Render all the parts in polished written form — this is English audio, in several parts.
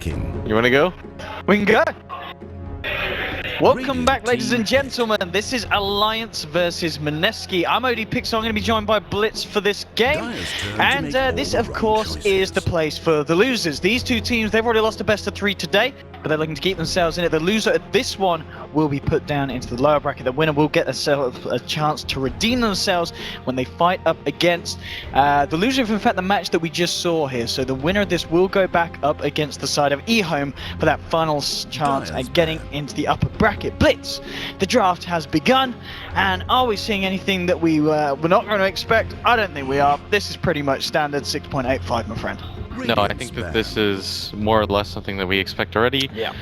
You want to go? We can go. Welcome back, ladies and gentlemen. This is Alliance versus Mineski. I'm ODPix, so I'm going to be joined by Blitz for this game. And this, of course, is the place for the losers. These two teams, they've already lost a best of 3 today, but they're looking to keep themselves in it. The loser at this one will be put down into the lower bracket. The winner will get a chance to redeem themselves when they fight up against the loser of, in fact, the match that we just saw here. So the winner of this will go back up against the side of eHome for that final chance at getting into the upper bracket. Blitz, the draft has begun, and are we seeing anything that we were not going to expect? I don't think we are. This is pretty much standard 6.85, my friend. No, I think that this is more or less something that we expect already. Yeah.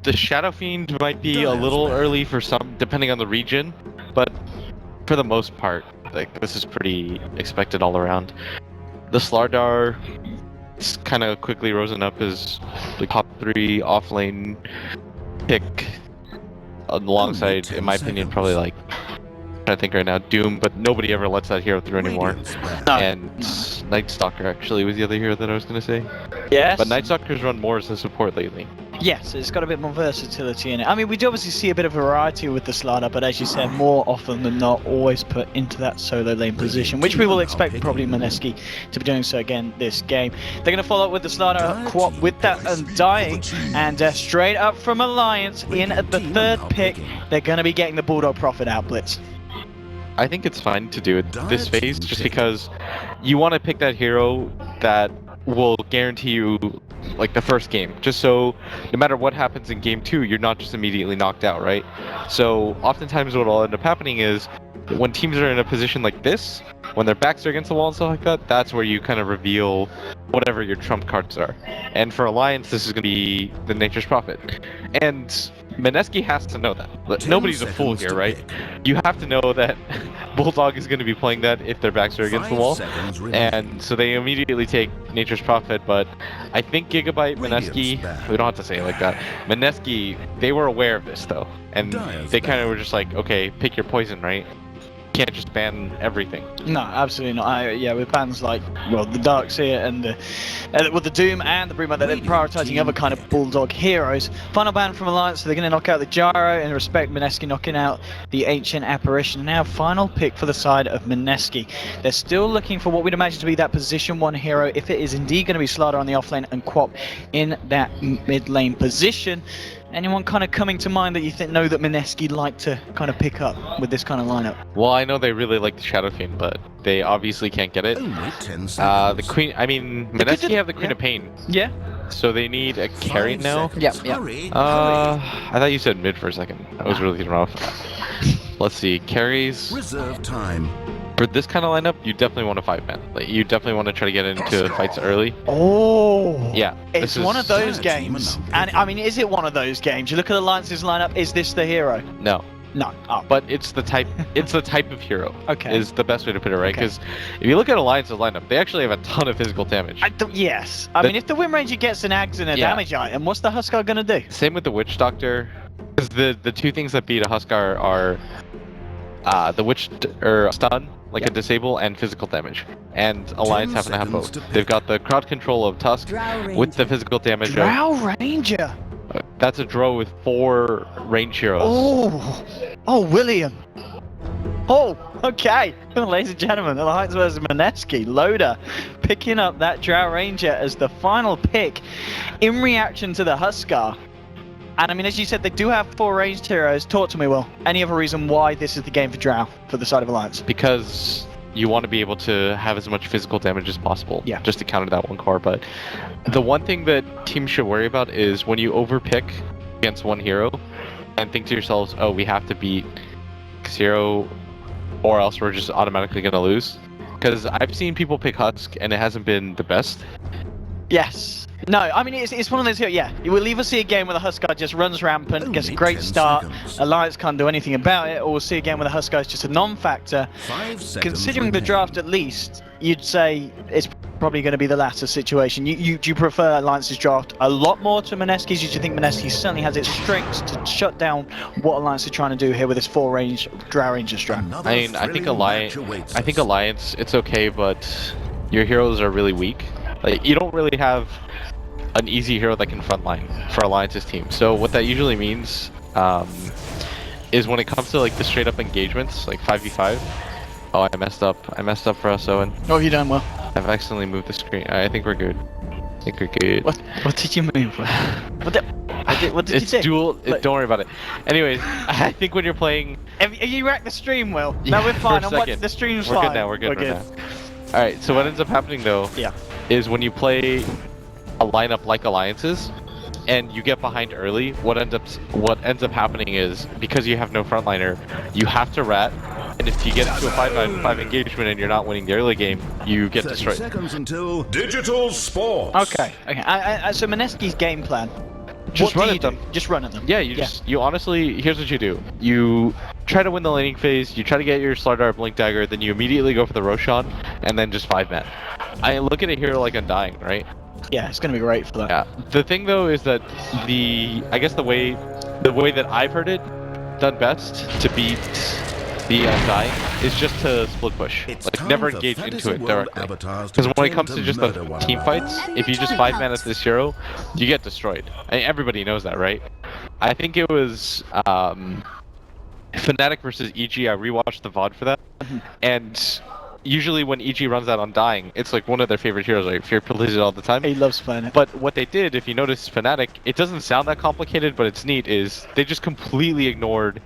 The Shadow Fiend might be a little early for some, depending on the region, but for the most part, like, this is pretty expected all around. The Slardar is kind of quickly risen up as the top 3 off-lane pick alongside, in my opinion, probably like, I think right now, Doom, but nobody ever lets that hero through anymore. And Night Stalker actually was the other hero that I was going to say. Yes. But Night Stalker's run more as a support lately. Yes, it's got a bit more versatility in it. I mean, we do obviously see a bit of variety with the Slardar, but as you said, more often than not, always put into that solo lane position, which we will expect probably Mineski to be doing so again this game. They're going to follow up with the Slardar co-op with that Undying, and straight up from Alliance in at the 3rd pick, they're going to be getting the Bulldog Prophet out, Blitz. I think it's fine to do it this phase, just because you want to pick that hero that will guarantee you like the first game, just so no matter what happens in game 2, you're not just immediately knocked out, right? So oftentimes what will end up happening is when teams are in a position like this, when their backs are against the wall and stuff like that, that's where you kind of reveal whatever your trump cards are. And for Alliance, this is going to be the Nature's Prophet. And Mineski has to know that. Nobody's a fool here, right? You have to know that Bulldog is going to be playing that if their backs are against the wall. And so they immediately take Nature's Prophet, but I think Gigabyte.Mineski, we don't have to say it like that. Mineski, they were aware of this though. And they kind of were just like, okay, pick your poison, right? Can't just ban everything. No, absolutely not. Yeah, with bans like, well, the Darkseer and with the Doom and the Bruma, they're prioritizing other kind of Bulldog heroes. Final ban from Alliance, so they're going to knock out the Gyro. In respect, Mineski knocking out the Ancient Apparition. Now, final pick for the side of Mineski. They're still looking for what we'd imagine to be that position 1 hero, if it is indeed going to be Slardar on the offlane and Quap in that mid lane position. Anyone kind of coming to mind that you know that Mineski like to kind of pick up with this kind of lineup? Well, I know they really like the Shadow Fiend, but they obviously can't get it. The Queen, I mean, Mineski have the Queen of Pain. Yeah. So they need a carry now? Yeah. I thought you said mid for a second. I was really thrown off. Let's see, carries. Reserve time. For this kind of lineup, you definitely want a 5-man. Like, you definitely want to try to get into fights early. Oh, yeah. It's one of those games. And I mean, is it one of those games? You look at Alliance's lineup. Is this the hero? No. No. Oh. But it's the type. It's the type of hero. Okay. Is the best way to put it, right? Because if you look at Alliance's lineup, they actually have a ton of physical damage. Yes. I mean, if the Wind Ranger gets an Ags and a damage item, what's the Huskar gonna do? Same with the Witch Doctor. Because the 2 things that beat a Huskar are the Witch or stun, like a disable, and physical damage. And Alliance happen to have both. They've got the crowd control of Tusk with the physical damage. Drow Ranger. That's a draw with 4 range heroes. Oh, William. Oh, okay. Ladies and gentlemen, Alliance versus Mineski. Loader picking up that Drow Ranger as the final pick in reaction to the Huskar. And I mean, as you said, they do have 4 ranged heroes. Talk to me, Will. Any other reason why this is the game for Drow for the side of Alliance? Because you want to be able to have as much physical damage as possible. Yeah. Just to counter that 1 core. But the one thing that teams should worry about is when you overpick against 1 hero and think to yourselves, oh, we have to beat this hero or else we're just automatically going to lose. Because I've seen people pick Husk and it hasn't been the best. Yes. No, I mean, it's one of those here, yeah. You will either see a game where the Huskar just runs rampant, gets a great start, Alliance can't do anything about it, or we'll see a game where the Huskar is just a non-factor. Considering the draft at least, you'd say it's probably going to be the latter situation. Do you prefer Alliance's draft a lot more to Mineski's? Do you think Mineski certainly has its strengths to shut down what Alliance is trying to do here with this 4-range Drow Ranger strat? I mean, I think Alliance, it's okay, but your heroes are really weak. Like, you don't really have an easy hero that can frontline for Alliance's team. So what that usually means is when it comes to like the straight up engagements, like 5v5. Oh, I messed up. I messed up for us, Owen. Oh, you done well. I've accidentally moved the screen. I think we're good. I think we're good. What did you move? What did you It's do? dual. Like- Don't worry about it. Anyways, I think when you're playing. Have you wrecked the stream, Will? Yeah, No, we're fine. for a I'm watching second. the stream's We're fine. good now. We're good now. All right. So what ends up happening though Yeah. is when you play a lineup like Alliances, and you get behind early, what ends up happening is because you have no frontliner, you have to rat, and if you get into a 5v5 engagement and you're not winning the early game, you get 30 destroyed. seconds until digital sports. Okay. So Mineski's game plan. Just what run do at you them. do? Just run at them. Yeah, you honestly, here's what you do. You try to win the laning phase, you try to get your Slardar Blink Dagger, then you immediately go for the Roshan, and then just 5-man. I look at a hero like Undying, right? Yeah, it's gonna be great for that. Yeah. The thing though is that I guess the way that I've heard it done best to beat the Undying is just to split push. It's Like time never for engage Fantasy into it World directly. avatars to Because when it pretend comes to to just murder the one team another. fights, if you just 5-man at this hero, you get destroyed. I mean, everybody knows that, right? I think it was Fnatic versus EG. I rewatched the VOD for that, and usually when EG runs that Undying, it's like one of their favorite heroes. Like Fear plays it all the time. He loves playing it. But what they did, if you notice Fnatic, it doesn't sound that complicated, but it's neat, is they just completely ignored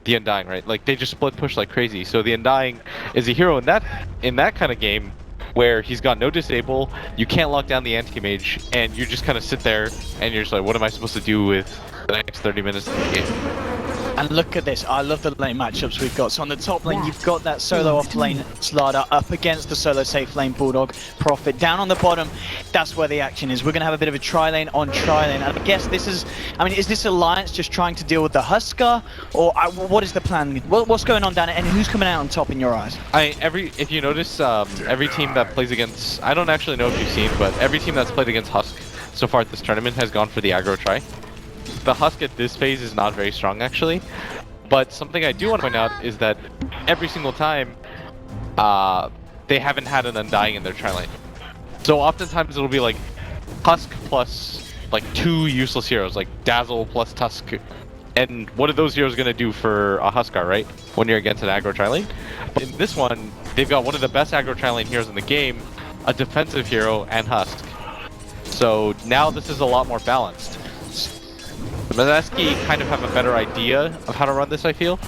the Undying, right? Like, they just split push like crazy. So the Undying is a hero in that kind of game where he's got no disable, you can't lock down the anti-mage, and you just kind of sit there, and you're just like, what am I supposed to do with the next 30 minutes of the game? And look at this, I love the lane matchups we've got. So on the top lane, you've got that solo off lane Slardar up against the solo safe lane Bulldog Prophet. Down on the bottom, that's where the action is. We're going to have a bit of a tri-lane on tri-lane. And I guess this is, is this Alliance just trying to deal with the Huskar? Or what is the plan? What's going on down there? And who's coming out on top in your eyes? If you notice, every team that plays against, I don't actually know if you've seen, but every team that's played against Husk so far at this tournament has gone for the aggro try. The Husk at this phase is not very strong, actually. But something I do want to point out is that every single time, they haven't had an Undying in their tri-lane. So oftentimes it'll be like Husk plus like 2 useless heroes, like Dazzle plus Tusk. And what are those heroes going to do for a Huskar, right? When you're against an aggro tri-lane? But in this one, they've got one of the best aggro tri-lane heroes in the game, a defensive hero, and Husk. So now this is a lot more balanced. Mineski kind of have a better idea of how to run this, I feel.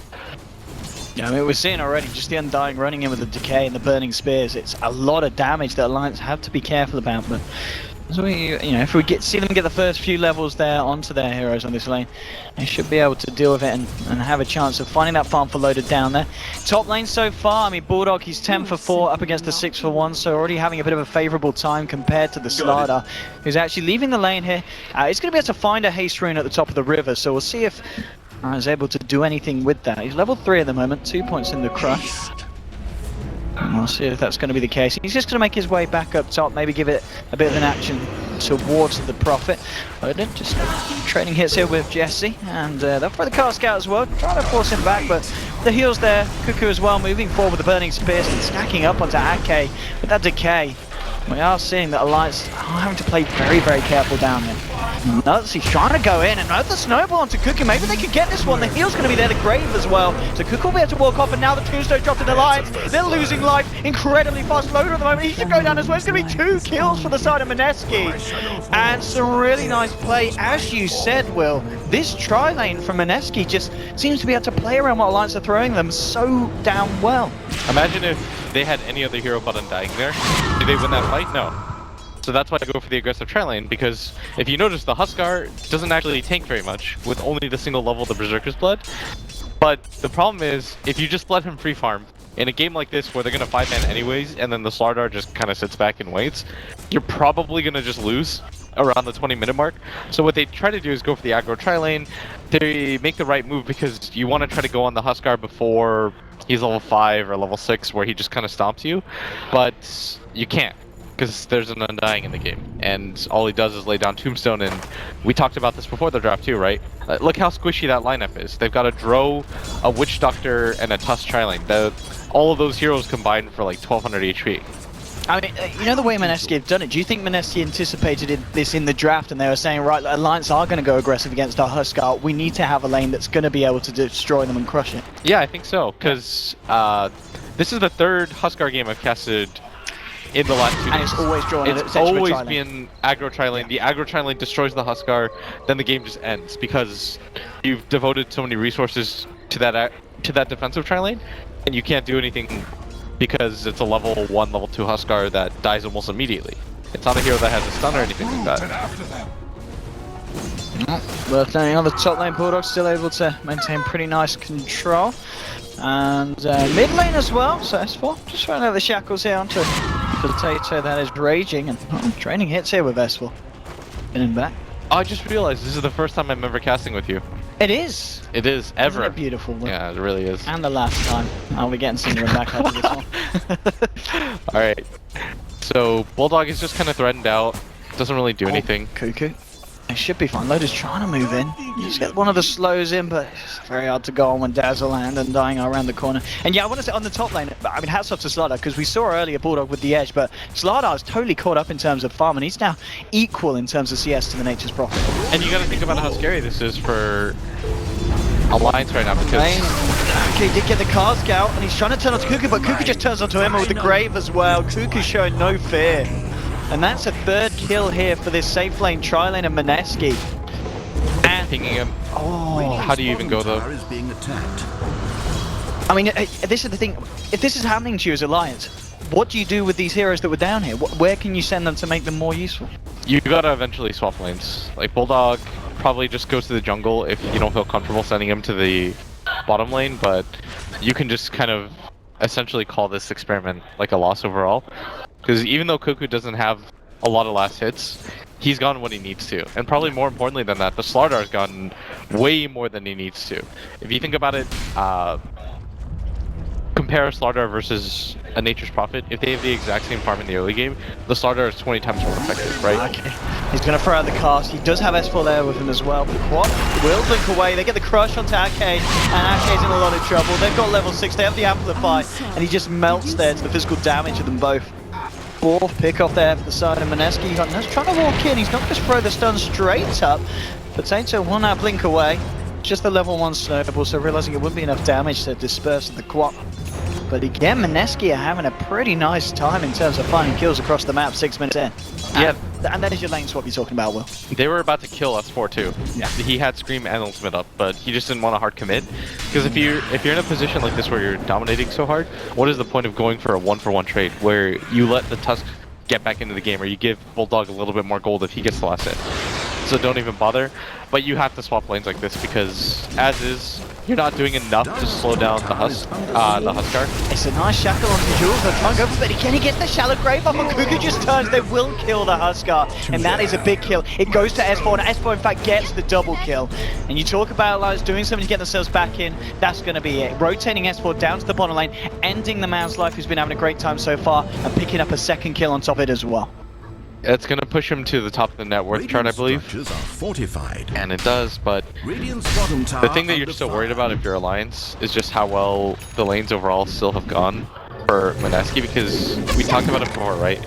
Yeah, we're seeing already just the Undying running in with the Decay and the Burning Spears. It's a lot of damage that Alliance have to be careful about, but as we, if we see them get the first few levels there onto their heroes on this lane, they should be able to deal with it and have a chance of finding that farm for loaded down there. Top lane so far, Bulldog, he's 10 for 4 up against the 6 for 1, so already having a bit of a favourable time compared to the Slardar, who's actually leaving the lane here. He's going to be able to find a haste rune at the top of the river, so we'll see if he's able to do anything with that. He's level 3 at the moment, 2 points in the crush. And we'll see if that's going to be the case. He's just going to make his way back up top, maybe give it a bit of an action towards the Prophet. Odin just trading hits here with Jesse, and they'll throw the cast out as well, trying to force him back, but the heals there. Cuckoo as well, moving forward with the Burning Spears and stacking up onto Ake with that Decay. We are seeing that Alliance are having to play very, very careful down there. Nuts, he's trying to go in, and another snowball onto Cuckoo. Maybe they could get this one. The heal's going to be there, the Grave as well. So Cuckoo will be able to walk off, and now the tombstone dropped in Alliance. They're losing life incredibly fast. Loader at the moment, he should go down as well. It's going to be 2 kills for the side of Mineski. And some really nice play. As you said, Will, this tri-lane from Mineski just seems to be able to play around what Alliance are throwing them so damn well. Imagine if they had any other hero but Undying there. Did they win that fight? No. So that's why I go for the aggressive tri-lane, because if you notice, the Huskar doesn't actually tank very much with only the single level of the Berserker's Blood. But the problem is, if you just let him free farm, in a game like this where they're going to 5-man anyways, and then the Slardar just kind of sits back and waits, you're probably going to just lose around the 20-minute mark. So what they try to do is go for the aggro tri-lane. They make the right move because you want to try to go on the Huskar before he's level 5 or level 6 where he just kind of stomps you, but you can't because there's an Undying in the game, and all he does is lay down Tombstone, and we talked about this before the draft too, right? Look how squishy that lineup is. They've got a Drow, a Witch Doctor, and a Tusk tri-lane. All of those heroes combined for like 1200 HP. I mean, you know the way Mineski have done it, do you think Mineski anticipated this in the draft and they were saying, right, Alliance are going to go aggressive against our Huskar, we need to have a lane that's going to be able to destroy them and crush it? Yeah, I think so, because this is the third Huskar game I've casted in the last 2 days. And it's always drawn It's always been aggro tri-lane. The aggro tri-lane destroys the Huskar, then the game just ends, because you've devoted so many resources to that defensive tri-lane, and you can't do anything because it's a level 1, level 2 Huskar that dies almost immediately. It's not a hero that has a stun or anything like that. But on the top lane, Bulldog still able to maintain pretty nice control. And mid lane as well, so S4 just throwing out the shackles here onto Potato that is raging, and training hits here with S4. Getting back. I just realized this is the first time I'm ever casting with you. It is! It is, ever. Isn't it beautiful? Look? Yeah, it really is. And the last time. I'll be getting Cinnamon back after this one. Alright. So, Bulldog is just kind of threatened out. Doesn't really do anything. Cuckoo. It should be fine. Loader's trying to move in. You just get one of the slows in, but it's very hard to go on when Dazzle and dying around the corner. And yeah, I want to say on the top lane, I mean, hats off to Slardar, because we saw earlier Bulldog with the edge, but Slardar's totally caught up in terms of farm, and he's now equal in terms of CS to the Nature's Prophet. And you got to think about how scary this is for Alliance right now, because... Okay, did get the car scout, and he's trying to turn onto Cuckoo, but Cuckoo just turns onto him with the Grave as well. Cuckoo's showing no fear. And that's a third kill here for this safe lane, tri-lane and Mineski. And pinging him. Oh, how do you even go though? I mean, this is the thing. If this is happening to you as Alliance, what do you do with these heroes that were down here? Where can you send them to make them more useful? You gotta eventually swap lanes. Like Bulldog probably just goes to the jungle if you don't feel comfortable sending him to the bottom lane, but you can just kind of essentially call this experiment like a loss overall. Because even though Cuckoo doesn't have a lot of last hits, he's gotten what he needs to. And probably more importantly than that, the Slardar's gotten way more than he needs to. If you think about it, compare Slardar versus a Nature's Prophet. If they have the exact same farm in the early game, the Slardar is 20 times more effective, right? Okay. He's going to throw out the cast. He does have S4 there with him as well. But Quad will blink away. They get the crush onto Ake, and Ake's in a lot of trouble. They've got level 6, they have the Amplify, and he just melts there to the physical damage of them both. Fourth pick off there for the side of Mineski. He's trying to walk in. He's not just throw the stun straight up. Potato will now blink away. Just the level 1 snowball, so realizing it wouldn't be enough damage to disperse the Quap. But again, Mineski are having a pretty nice time in terms of finding kills across the map 6 minutes in. Yeah. And that is your lane swap you're talking about, Will. They were about to kill S4 too. Yeah. He had Scream and Ultimate up, but he just didn't want to hard commit. Because if you're in a position like this where you're dominating so hard, what is the point of going for a 1-for-1 trade where you let the Tusk get back into the game, or you give Bulldog a little bit more gold if he gets the last hit? So don't even bother. But you have to swap lanes like this because, as is, you're not doing enough to slow down the Huskar. It's a nice shackle onto Jules. They'll try and go for it. Can he get the shallow grave up? And Cuckoo just turns. They will kill the Huskar. And that is a big kill. It goes to S4, and S4 in fact gets the double kill. And you talk about Alliance doing something to get themselves back in. That's going to be it. Rotating S4 down to the bottom lane, ending the man's life who's been having a great time so far, and picking up a second kill on top of it as well. It's going to push him to the top of the net worth chart, I believe. Fortified. And it does, but the thing that you're still worried about if you're Alliance is just how well the lanes overall still have gone for Mineski, because we talked about it before, right?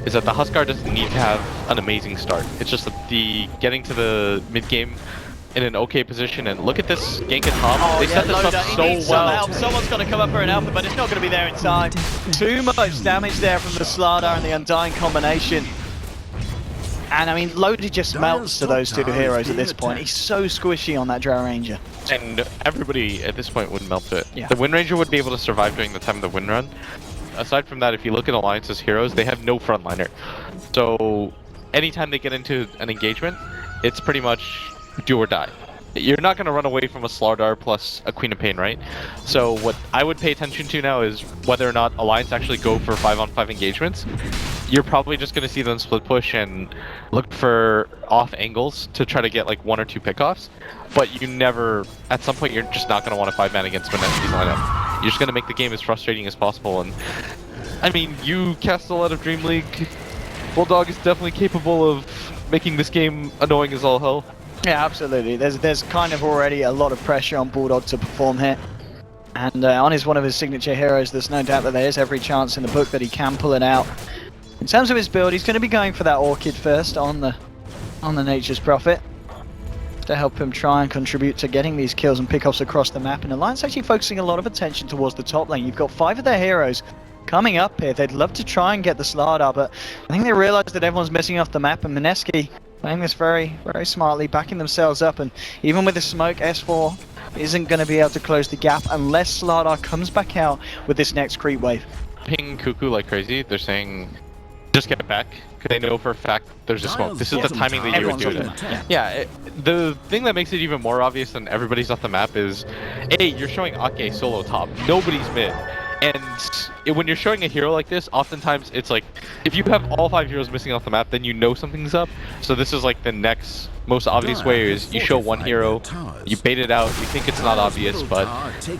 Is that the Huskar doesn't need to have an amazing start. It's just the getting to the mid-game in an okay position, and look at this gank at top. Oh, they set this up so well. Someone's got to come up for an alpha, but it's not going to be there in time. Too much damage there from the Slardar and the Undying combination. And I mean, Loaded just melts to those two heroes at this point. He's so squishy on that Drow Ranger. And everybody at this point would melt to it. Yeah. The Wind Ranger would be able to survive during the time of the Wind Run. Aside from that, if you look at Alliance's heroes, they have no frontliner. So anytime they get into an engagement, it's pretty much do or die. You're not going to run away from a Slardar plus a Queen of Pain, right? So what I would pay attention to now is whether or not Alliance actually go for 5-on-5 engagements. You're probably just going to see them split push and look for off angles to try to get like 1 or 2 pickoffs. But you never, at some point, you're just not going to want to 5-man against Mineski's lineup. You're just going to make the game as frustrating as possible. And I mean, you cast a lot of Dream League. Bulldog is definitely capable of making this game annoying as all hell. Yeah, absolutely. There's kind of already a lot of pressure on Bulldog to perform here. And on one of his signature heroes, there's no doubt that there is every chance in the book that he can pull it out. In terms of his build, he's going to be going for that Orchid first on the Nature's Prophet to help him try and contribute to getting these kills and pickoffs across the map. And Alliance actually focusing a lot of attention towards the top lane. You've got 5 of their heroes coming up here. They'd love to try and get the Slardar, but I think they realize that everyone's missing off the map, and Mineski playing this very, very smartly, backing themselves up. And even with the smoke, S4 isn't going to be able to close the gap unless Slardar comes back out with this next creep wave. Ping Cuckoo like crazy. They're saying, just get back, because they know for a fact there's a smoke. This is the timing that you would do it. Yeah, the thing that makes it even more obvious than everybody's off the map is, A, you're showing Ake solo top. Nobody's mid. And when you're showing a hero like this, oftentimes it's like, if you have all 5 heroes missing off the map, then you know something's up. So this is like the next most obvious way is you show one hero, you bait it out, you think it's not obvious, but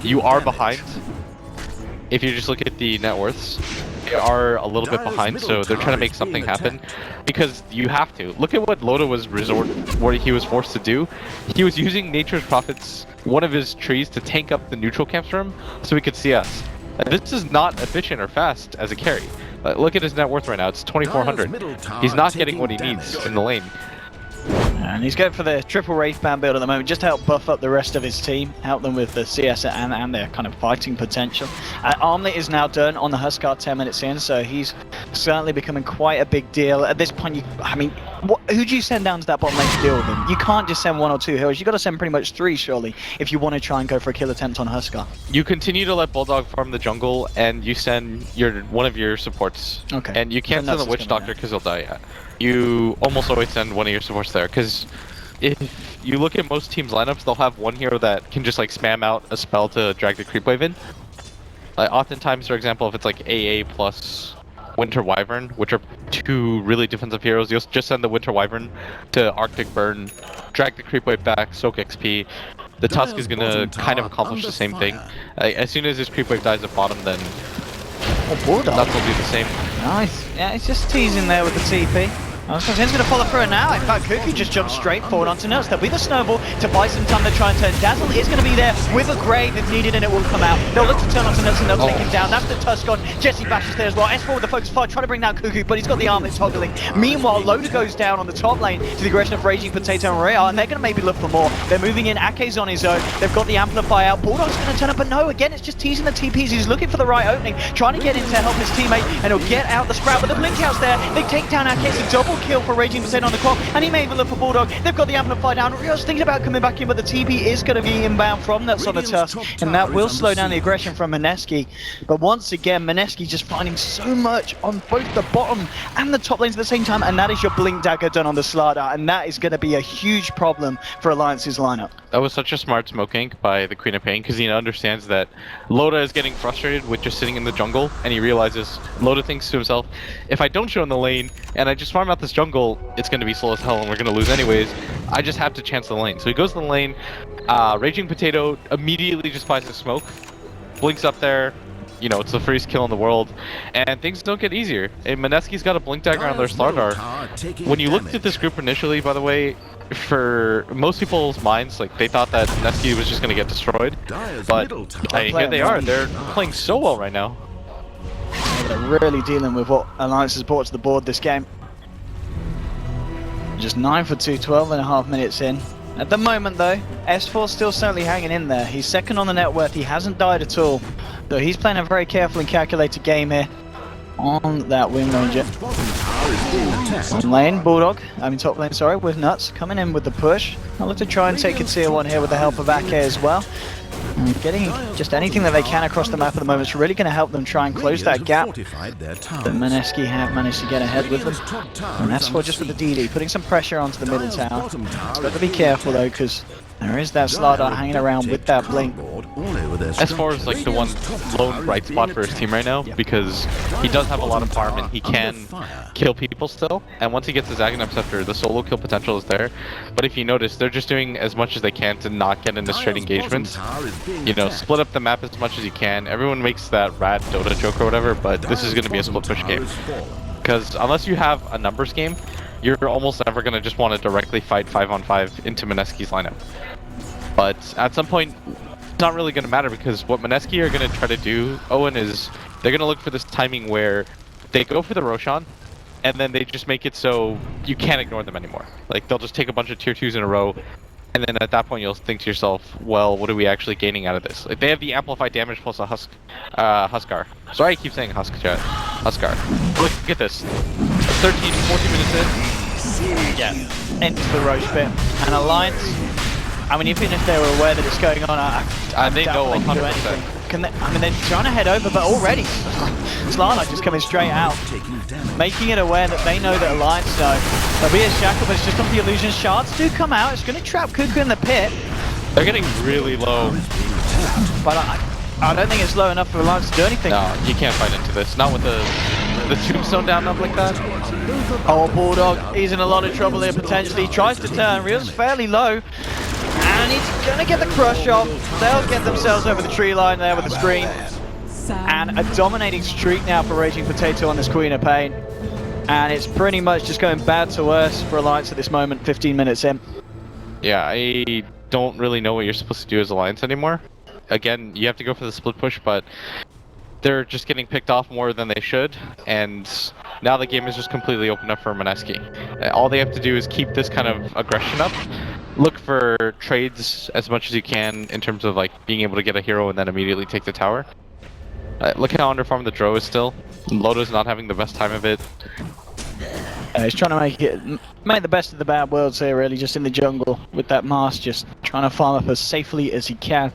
you are behind. If you just look at the net worths, they are a little bit behind, so they're trying to make something happen because you have to. Look at what Loda was what he was forced to do. He was using Nature's Prophet's, one of his trees, to tank up the neutral camps for him so he could see us. This is not efficient or fast as a carry. Look at his net worth right now, it's 2,400. He's not getting what he needs in the lane. And he's going for the triple Wraith Band build at the moment, just to help buff up the rest of his team, help them with the CS and their kind of fighting potential. Armlet is now done on the Huskar 10 minutes in, so he's certainly becoming quite a big deal. At this point, I mean, who do you send down to that bottom lane to deal with him? You can't just send 1 or 2 heroes, you've got to send pretty much 3, surely, if you want to try and go for a kill attempt on Huskar. You continue to let Bulldog farm the jungle, and you send one of your supports. Okay. And you can't send the Witch Doctor because he'll die. Yeah. You almost always send one of your supports there, because if you look at most teams' lineups, they'll have one hero that can just like spam out a spell to drag the creep wave in. Oftentimes, for example, if it's like AA plus Winter Wyvern, which are 2 really defensive heroes, you'll just send the Winter Wyvern to Arctic Burn, drag the creep wave back, soak XP. The Tusk is going to kind of accomplish the same thing. As soon as his creep wave dies at bottom, then that will do the same. Nice. Yeah, he's just teasing there with the TP. I was going to follow through now. In fact, Cuckoo just jumped straight forward onto Nuts. There'll be the snowball to buy some time to try and turn. Dazzle is going to be there with a grave if needed, and it will come out. They'll look to turn onto Nuts, and they'll take him down. That's the Tusk on. Jesse bashes there as well. S4 with the focus fire, trying to bring down Cuckoo, but he's got the armlet toggling. Meanwhile, Loda goes down on the top lane to the aggression of Raging Potato and Royale, and they're going to maybe look for more. They're moving in. Ake's on his own. They've got the Amplify out. Bulldog's going to turn up, but no, again, it's just teasing the TPs. He's looking for the right opening, trying to get in to help his teammate, and he'll get out the Sprout, but the Blink Out's there. They take down Ake. It's a double kill for Raging Potato on the clock, and he may even look for Bulldog. They've got the Amplify down. Rio's thinking about coming back in, but the TP is going to be inbound from Nuts on the Tusk, and that will slow down the aggression from Mineski. But once again, Mineski just finding so much on both the bottom and the top lanes at the same time, and that is your Blink Dagger done on the Slardar, and that is going to be a huge problem for Alliance's lineup. That was such a smart smoke gank by the Queen of Pain, because he understands that Loda is getting frustrated with just sitting in the jungle, and he realizes, Loda thinks to himself, if I don't show in the lane, and I just farm out this jungle, it's going to be slow as hell and we're going to lose anyways. I just have to chance the lane. So he goes to the lane, Raging Potato immediately just buys the smoke, blinks up there, you know, it's the freest kill in the world, and things don't get easier. And Mineski's got a Blink Dagger on their Slardar. When you looked at this group initially, by the way, for most people's minds, like, they thought that Mski was just going to get destroyed, but here they are. They're playing so well right now. They're really dealing with what Alliance has brought to the board this game. Just 9 for 2, 12.5 minutes in. At the moment though, S4 still certainly hanging in there. He's second on the net worth, he hasn't died at all. So he's playing a very careful and calculated game here on that Wind Ranger. Bottom lane, Bulldog, top lane, sorry, with Nuts, coming in with the push. I'll look to try and take a tier 1 here with the help of Ake as well. And getting just anything that they can across the map at the moment is really going to help them try and close that gap that Mineski have managed to get ahead with them. And that's for just with the DD, putting some pressure onto the middle tower. It's got to be careful though, because there is that Slardar hanging around with that Blink. S4 is like the one lone bright spot for his team right now, because he does have a lot of farm and he can kill people still. And once he gets his Aghanim Scepter, the solo kill potential is there. But if you notice, they're just doing as much as they can to not get into straight engagements. You know, split up the map as much as you can. Everyone makes that rad Dota joke or whatever, but this is going to be a split push game. Because unless you have a numbers game, you're almost never going to just want to directly fight 5-on-5 into Mineski's lineup. But at some point, it's not really going to matter, because what Mineski are going to try to do, Owen, is they're going to look for this timing where they go for the Roshan, and then they just make it so you can't ignore them anymore. Like, they'll just take a bunch of tier 2s in a row, and then at that point you'll think to yourself, well, what are we actually gaining out of this? Like, they have the amplified damage plus a Huskar. Sorry I keep saying Huskar. Look at this. 13, 14 minutes in. Yeah, into the Roche pit. And Alliance, I mean, even if they were aware that it's going on, they know 100%. I mean, they're trying to head over, but already Slana just coming straight out, making it aware that they know that Alliance know. There'll be a shackle, but it's just on the illusion. Shards do come out. It's going to trap Cuckoo in the pit. They're getting really low. But I don't think it's low enough for Alliance to do anything. No, you can't fight into this. Not with the tombstone down up like that. Oh, Bulldog, he's in a lot of trouble here potentially. He tries to turn, Real's fairly low. And he's going to get the crush off. They'll get themselves over the tree line there with the screen. And a dominating streak now for Raging Potato on this Queen of Pain. And it's pretty much just going bad to worse for Alliance at this moment, 15 minutes in. Yeah, I don't really know what you're supposed to do as Alliance anymore. Again, you have to go for the split push, but they're just getting picked off more than they should, and now the game is just completely opened up for Mineski. All they have to do is keep this kind of aggression up, look for trades as much as you can in terms of like being able to get a hero and then immediately take the tower. Look how underfarmed the Dro is still. Loda's not having the best time of it. He's trying to make the best of the bad worlds here, really, just in the jungle with that mask, just trying to farm up as safely as he can.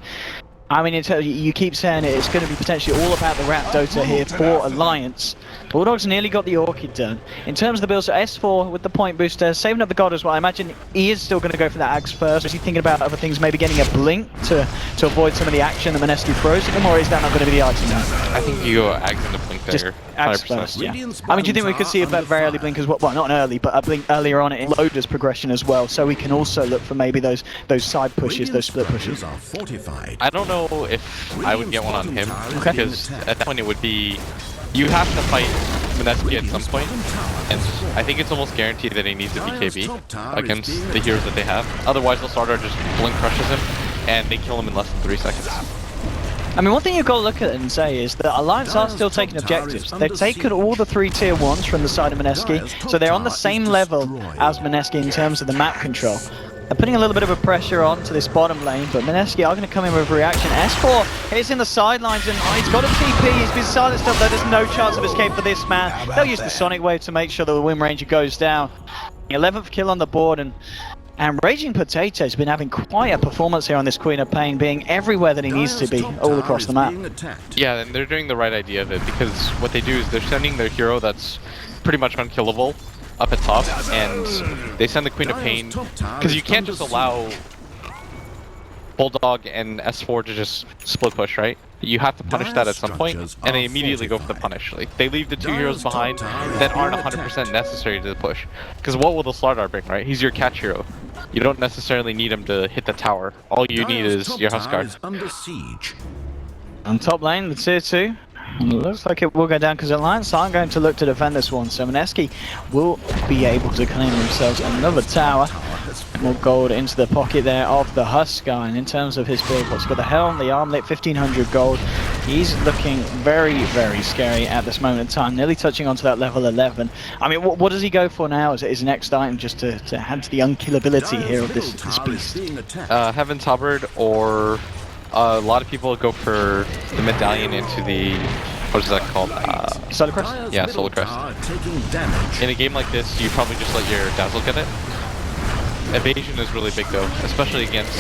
I mean, you keep saying it's going to be potentially all about the Raptota here for Alliance. Bulldog's nearly got the Orchid done. In terms of the build, so S4 with the point booster, saving up the God as well. I imagine he is still going to go for that Axe first. Is he thinking about other things, maybe getting a Blink to avoid some of the action that Mineski throws at him, or is that not going to be the item now? I think you go Axe and a Blink there. Just Axe 100%. first, yeah. I mean, do you think we could see a very early Blink as well? Well, not an early, but a Blink earlier on in Loda's progression as well, so we can also look for maybe those side pushes, those split pushes. I don't know if I would get one on him, because at that point it would be, you have to fight Mineski at some point, and I think it's almost guaranteed that he needs a BKB against the heroes that they have. Otherwise, the starter just Blink crushes him, and they kill him in less than 3 seconds. I mean, one thing you've got to look at it and say is that Alliance are still taking objectives. They've taken all the 3 tier 1s from the side of Mineski, so they're on the same level as Mineski in terms of the map control. They're putting a little bit of a pressure onto this bottom lane, but Mineski are going to come in with a reaction. S4 is in the sidelines, and he's got a TP. He's been silenced up there. There's no chance of escape for this man. They'll use the Sonic Wave to make sure that the Wind Ranger goes down. 11th kill on the board, and Raging Potato has been having quite a performance here on this Queen of Pain, being everywhere that he needs to be, all across the map. Yeah, and they're doing the right idea of it, because what they do is they're sending their hero that's pretty much unkillable up at top, and they send the Queen of Pain, because you can't just allow Bulldog and S4 to just split push, right? You have to punish that at some point, and they immediately go for the punish. Like, they leave the 2 heroes behind that aren't 100% necessary to the push. Because what will the Slardar bring, right? He's your catch hero. You don't necessarily need him to hit the tower. All you need is your Huskar. On top lane, the tier 2. Looks like it will go down because Alliance aren't going to look to defend this one, so Mineski will be able to claim themselves another tower. More gold into the pocket there of the Huskar, and in terms of his build, what's got the helm, the armlet, 1500 gold. He's looking very, very scary at this moment in time, nearly touching onto that level 11. I mean, what does he go for now as his next item, just to add to the unkillability here of this beast? Heaven's Hubbard, or a lot of people go for the medallion into the, what is that called? Solar Crest? Yeah, Solar Crest. In a game like this, you probably just let your Dazzle get it. Evasion is really big though, especially against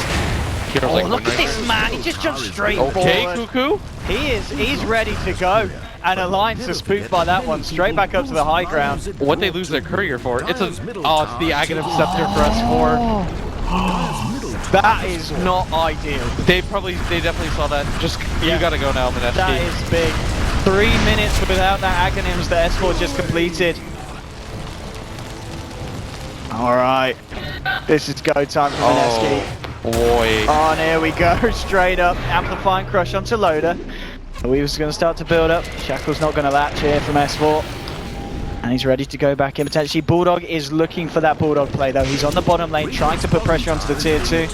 heroes like look at this man, he just jumped straight forward. Okay, Cuckoo. He's ready to go. And Alliance is spooked by that one, straight back up to the high ground. What they lose their courier for, it's the Aghanim Scepter for S4. That is not ideal. They definitely saw that. Just, you gotta go now, Mineski. That is big. 3 minutes without that Aghanims that S4 just completed. Alright. This is go time for Mineski. Oh, boy. Oh, and here we go. Straight up. Amplifying crush onto Loda. Weaver's going to start to build up. Shackle's not going to latch here from S4. And he's ready to go back in potentially. Bulldog is looking for that Bulldog play though. He's on the bottom lane trying to put pressure onto the tier 2.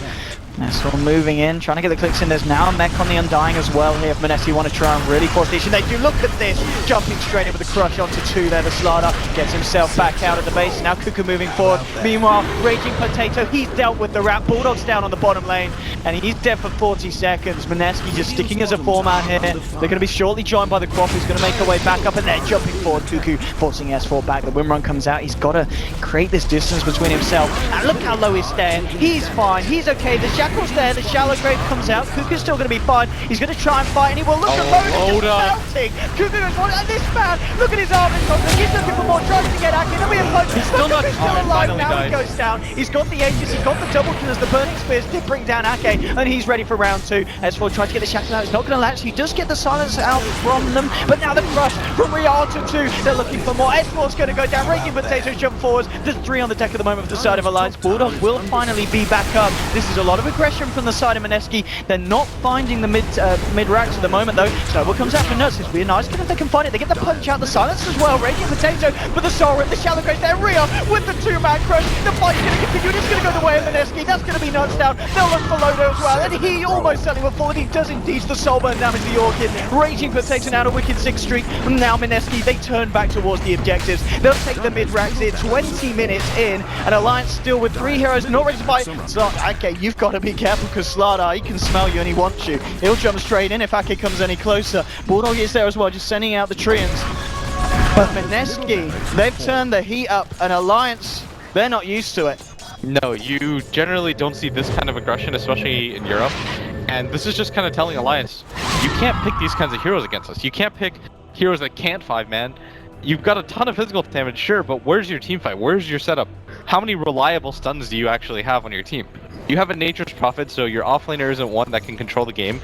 Nestor moving in, trying to get the clicks in. There's now a mech on the Undying as well here. If Mineski want to try and really force the issue, they do. Look at this, jumping straight in with a crush onto 2 there. The Slardar gets himself back out of the base. Now Cuckoo moving forward. Meanwhile, Raging Potato, he's dealt with the wrap. Bulldog's down on the bottom lane, and he's dead for 40 seconds. Mineski just sticking as a 4-man here. They're going to be shortly joined by the Quaff, who's going to make her way back up, and they're jumping forward. Cuckoo forcing S4 back. The win run comes out. He's got to create this distance between himself. And look how low he's staying. He's fine. He's okay. The Shackle's there. The Shallow Grave comes out. Cuckoo's still going to be fine. He's going to try and fight, and he will. Look at Loda just melting. Cuckoo is one. And this man, look at his arm. He's looking for more. Tries to get at it. There'll be a punch. He's still alive. Now he goes down. He's got the Aegis. He's got the double kills. The Burning Spears did bring down Ake, and he's ready for round 2. S4 tries to get the Shackle out. It's not going to latch. He does get the silence out from them, but now the crush from Rialto 2. They're looking for more. S4's going to go down. Raging Potatoes jump forwards. There's 3 on the deck at the moment for the side of Alliance. Bulldogs will finally be back up. This is a lot of aggression from the side of Mineski. They're not finding the mid racks at the moment though. So what comes out for Nuts is be a nice game if they can find it. They get the punch out, the silence as well. Raging Potato with the Soul Rip, the Shallow Grave there. Rhea with the 2-man crush. The fight's going to continue. It's going to go the way of Mineski. That's going to be Nuts down. They'll look for Lodo as well. And he almost certainly will fall. And he does indeed the Soul Burn damage to the Orchid. Raging Potato now to Wicked 6 streak. And now Mineski, they turn back towards the objectives. They'll take the mid racks in 20 minutes in. And Alliance still with 3 heroes not ready to fight. So, okay, you've got to be careful because Slardar, he can smell you and he wants you. He'll jump straight in if Ake comes any closer. Bulldog is there as well, just sending out the Treants. But Mineski, they've turned the heat up, and Alliance, they're not used to it. No, you generally don't see this kind of aggression, especially in Europe. And this is just kind of telling Alliance, you can't pick these kinds of heroes against us. You can't pick heroes that can't 5-man. You've got a ton of physical damage, sure, but where's your team fight? Where's your setup? How many reliable stuns do you actually have on your team? You have a Nature's Prophet, so your offlaner isn't one that can control the game.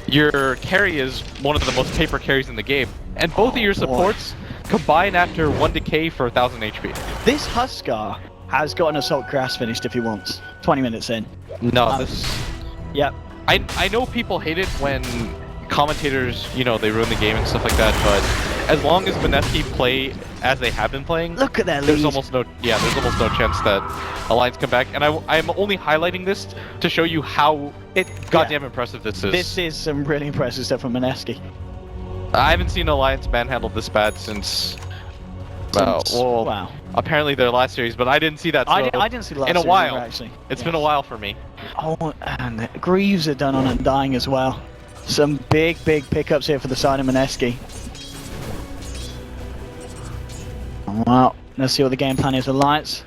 Your carry is one of the most paper carries in the game. And both of your supports combine after 1 decay for 1000 HP. This Huskar has got an Assault Grass finished if he wants. 20 minutes in. No, this... Yep. I know people hate it when commentators, you know, they ruin the game and stuff like that, but as long as Mineski play as they have been playing, look at that lead. There's almost no chance that Alliance come back. And I'm only highlighting this to show you how goddamn impressive this is. This is some really impressive stuff from Mineski. I haven't seen Alliance manhandled this bad since apparently their last series, but I didn't see that. So I didn't see the last in a series while. either, actually. It's been a while for me. Oh, and Greaves are done on Undying as well. Some big pickups here for the side of Mineski. Well, let's see what the game plan is. Alliance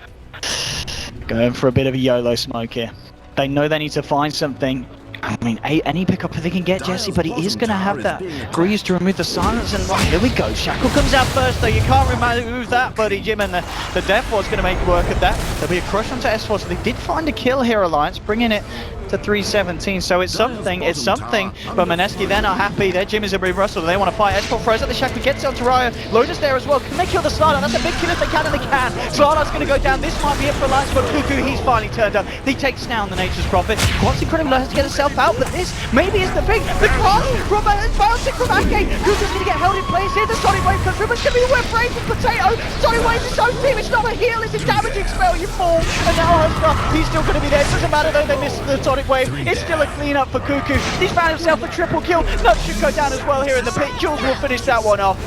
going for a bit of a YOLO smoke here. They know they need to find something. I mean, any pickup they can get, Jesse, but he is going to have that Grease to remove the silence, and right, here we go. Shackle comes out first, though. You can't remove that, buddy, Jim, and the Death Ward's going to make work of that. There'll be a crush onto S4, so they did find a kill here, Alliance, bringing it to 317, so it's something, but Mineski, they're not happy. Their Jim is a brave Russell, they want to fight. S4 throws at the Shackle, gets onto Raya. Loda's there as well. Can they kill the Slardar? That's a big kill if they can, and they can. Slardar's going to go down. This might be it for Alliance, but Cuckoo, he's finally turned up. He takes down the Nature's Prophet. Quite incredible, has to get himself out, but this maybe is the thing. The cross from bouncing from Ake. Cuckoo's going to get held in place here. The Sonic Wave comes through. It's going to be a web break from Potato. Sonic Wave's his own team. It's not a heal, it's a damaging spell. You fall. And now Huskar, he's still going to be there. It doesn't matter though, they missed the Sonic Wave. It's still a clean up for Cuckoo. He's found himself a triple kill. Nuts should go down as well here in the pit. Jules will finish that one off.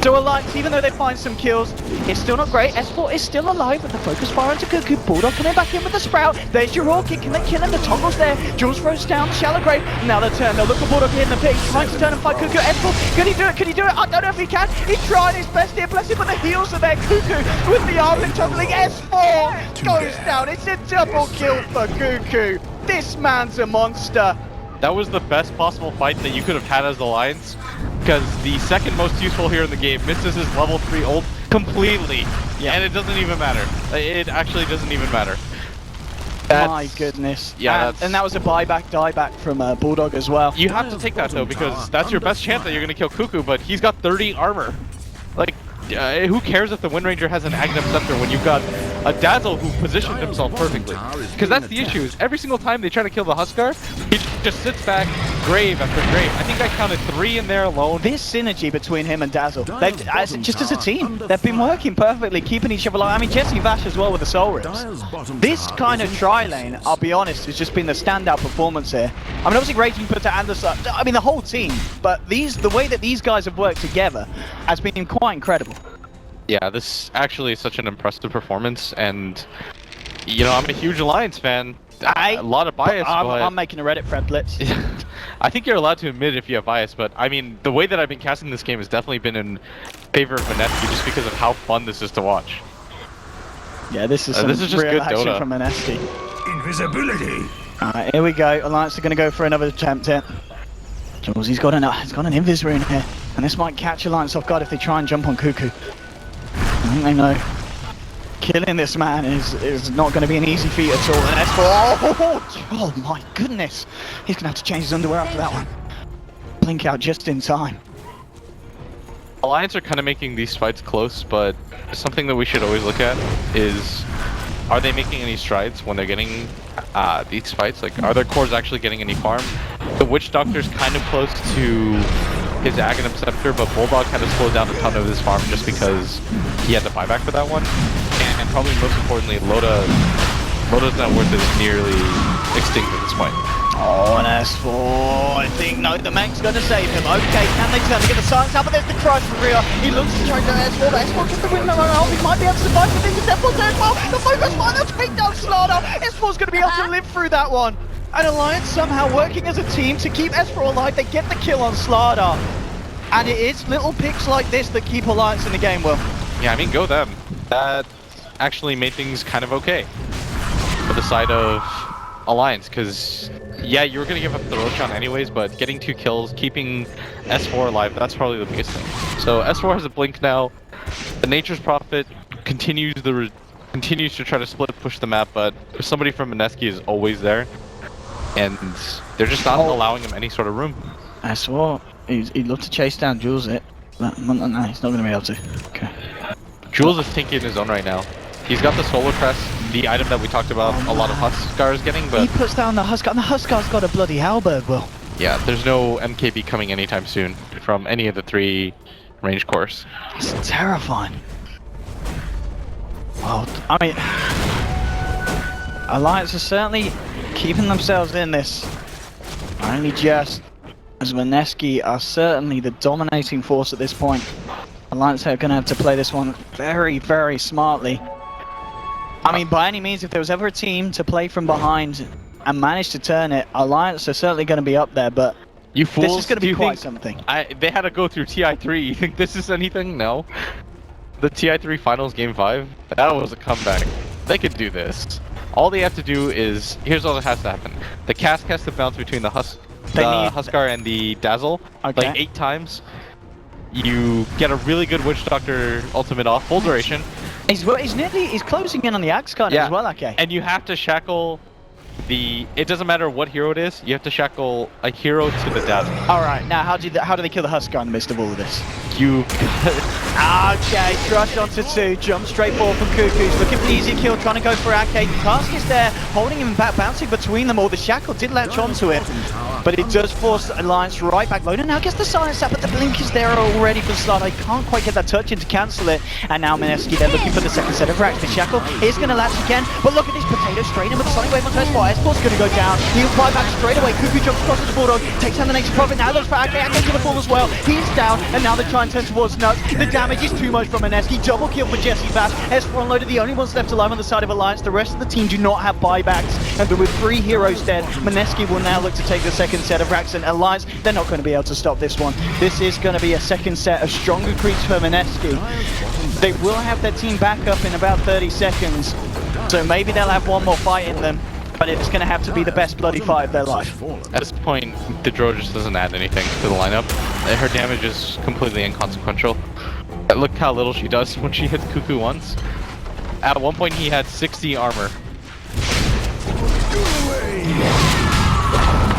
So Alliance, even though they find some kills, it's still not great. S4 is still alive with the focus fire onto Cuckoo. Bulldog coming back in with the Sprout. There's your Orchid. Can they kill him? The toggle's there. Jules throws down Shallow Grave. Now the turn. They'll look for Bulldog here in the pit. He's trying to turn and fight Cuckoo. S4, can he do it? Can he do it? I don't know if he can. He's trying his best here. Bless him, but the heals are there. Cuckoo with the arm and tumbling. S4 goes down. It's a double kill for Cuckoo. This man's a monster. That was the best possible fight that you could have had as Alliance, because the second most useful hero in the game misses his level 3 ult completely, and it doesn't even matter. It actually doesn't even matter. My goodness. Yeah, and that was a dieback from Bulldog as well. You have to take that though, because that's your best chance that you're going to kill Cuckoo, but he's got 30 armor. Like, who cares if the Wind Ranger has an Aghanim Scepter when you've got a Dazzle who positioned himself perfectly. Because that's the issue, is every single time they try to kill the Huskar, he just sits back, grave after grave. I think I counted 3 in there alone. This synergy between him and Dazzle, just as a team, they've been working perfectly, keeping each other alive. I mean, Jesse Vash as well with the Soul Rips. This kind of tri-lane, I'll be honest, has just been the standout performance here. I mean, obviously Raging put to Anderson, I mean the whole team, but the way that these guys have worked together has been quite incredible. Yeah, this actually is such an impressive performance, and you know, I'm a huge Alliance fan. A lot of bias, but I'm making a Reddit thread, Blitz. I think you're allowed to admit if you have bias, but I mean, the way that I've been casting this game has definitely been in favor of Mineski just because of how fun this is to watch. Yeah, this is just real good action Dota from Mineski. Invisibility. Alright, here we go. Alliance are going to go for another attempt here. Jules, he's got an invis rune here, and this might catch Alliance off guard if they try and jump on Cuckoo. I think they know. Killing this man is not going to be an easy feat at all. And S4, oh my goodness. He's going to have to change his underwear after that one. Blink out just in time. Alliance are kind of making these fights close, but something that we should always look at is, are they making any strides when they're getting these fights? Like, are their cores actually getting any farm? The Witch Doctor's kind of close to his Aghanim Scepter, but Bulldog had to slow down a ton of his farm just because he had to buy back for that one. And probably most importantly, Loda's net worth is nearly extinct at this point. Oh, and S4, I think, no, the Meng's going to save him. Okay, can they turn to get the silence out, but there's the crush from Rio. He looks to try to S4, but S4 gets the win on off. He might be able to survive, but this is S4 there as well. The focus line, they'll take down Slaughter. S4's going to be able to live through that one. And Alliance somehow working as a team to keep S4 alive. They get the kill on Slaughter. And it is little picks like this that keep Alliance in the game, Will. Yeah, I mean, go them. That actually made things kind of okay for the side of Alliance, because yeah, you were going to give up the Roshan anyways, but getting 2 kills, keeping S4 alive, that's probably the biggest thing. So S4 has a blink now. The Nature's Prophet continues to try to split push the map, but somebody from Mineski is always there, and they're just not allowing him any sort of room. S4, he'd love to chase down Jules it, but no, he's not going to be able to. Okay. Jules is tinky in his own right now. He's got the Solar Crest, the item that we talked about a lot of Huskars getting, but he puts down the Huskar, and the Huskar's got a bloody halberd, Will. Yeah, there's no MKB coming anytime soon from any of the 3 range cores. It's terrifying. Well, I mean, Alliance are certainly keeping themselves in this. Only just, as Mineski are certainly the dominating force at this point. Alliance are going to have to play this one very, very smartly. I mean, by any means, if there was ever a team to play from behind and manage to turn it, Alliance are certainly going to be up there, but you fools, this is going to be quite something. They had to go through TI3. You think this is anything? No. The TI3 Finals Game 5, that was a comeback. They could do this. All they have to do is, here's all that has to happen. The cask has to bounce between the Huskar and the Dazzle, like 8 times. You get a really good Witch Doctor ultimate off, full duration. He's closing in on the Axe Gun as well, okay. And you have to shackle it doesn't matter what hero it is, you have to shackle a hero to the Dazzle. Alright, now how do they kill the Huskar in the midst of all of this? Okay, crush onto 2, jump straight forward from Cuckoo's, looking for the easy kill, trying to go for Arcade. The task is there, holding him back, bouncing between them all. The shackle did latch onto it, but it does force Alliance right back. Loader now gets the silence up, but the blink is there already for Slaughter. He can't quite get that touch in to cancel it, and now Mineski, they're looking for the second set of racks. The shackle is going to latch again, but look at this potato straight in with the Sonic Wave on S4. S4's going to go down, he'll fly back straight away. Cuckoo jumps across the Bulldog, takes down the next Prophet. Now looks for Arcade, Arcade's going to fall as well. He's down, and now they try and turn towards Nuts. The damage is too much from Mineski. Double kill for Jesse Bass. S4 and Loader, the only ones left alive on the side of Alliance. The rest of the team do not have buybacks. And with 3 heroes dead, Mineski will now look to take the second set of racks. And Alliance, they're not going to be able to stop this one. This is going to be a second set of stronger creeps for Mineski. They will have their team back up in about 30 seconds. So maybe they'll have one more fight in them. But it's going to have to be the best bloody fight of their life. At this point, the Drow just doesn't add anything to the lineup. Her damage is completely inconsequential. Look how little she does when she hits Cuckoo once. At one point, he had 60 armor.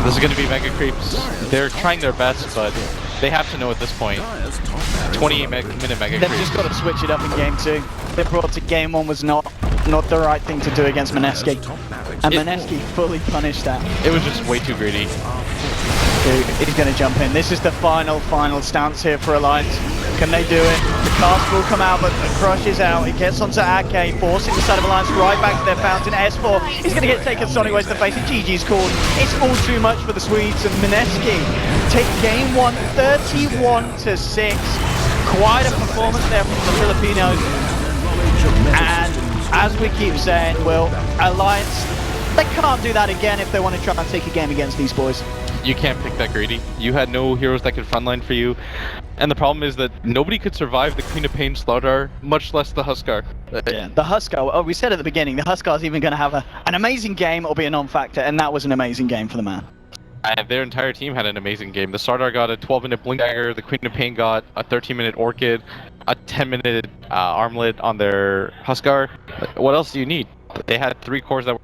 This is going to be Mega Creeps. They're trying their best, but they have to know at this point. 28-minute Mega Creeps. They've just got to switch it up in game 2. They brought to game 1 was not not the right thing to do against Mineski. And Mineski fully punished that. It was just way too greedy. Dude, he's going to jump in. This is the final stance here for Alliance. Can they do it? The cast will come out, but the crush is out. He gets onto AK, forcing the side of Alliance right back to their fountain. S4, he's going to get taken Sonic Ways to the face, and GG's called. It's all too much for the Swedes, and Mineski take game 1, 31-6. Quite a performance there from the Filipinos. And as we keep saying, Will, Alliance, they can't do that again if they want to try and take a game against these boys. You can't pick that greedy. You had no heroes that could frontline for you. And the problem is that nobody could survive the Queen of Pain Slaughter, much less the Huskar. Yeah, the Huskar, oh, we said at the beginning, the Huskar's even going to have an amazing game or be a non-factor, and that was an amazing game for the man. Their entire team had an amazing game. The Sardar got a 12-minute Blink Dagger, the Queen of Pain got a 13-minute Orchid, a 10-minute Armlet on their Huskar. What else do you need? They had 3 cores that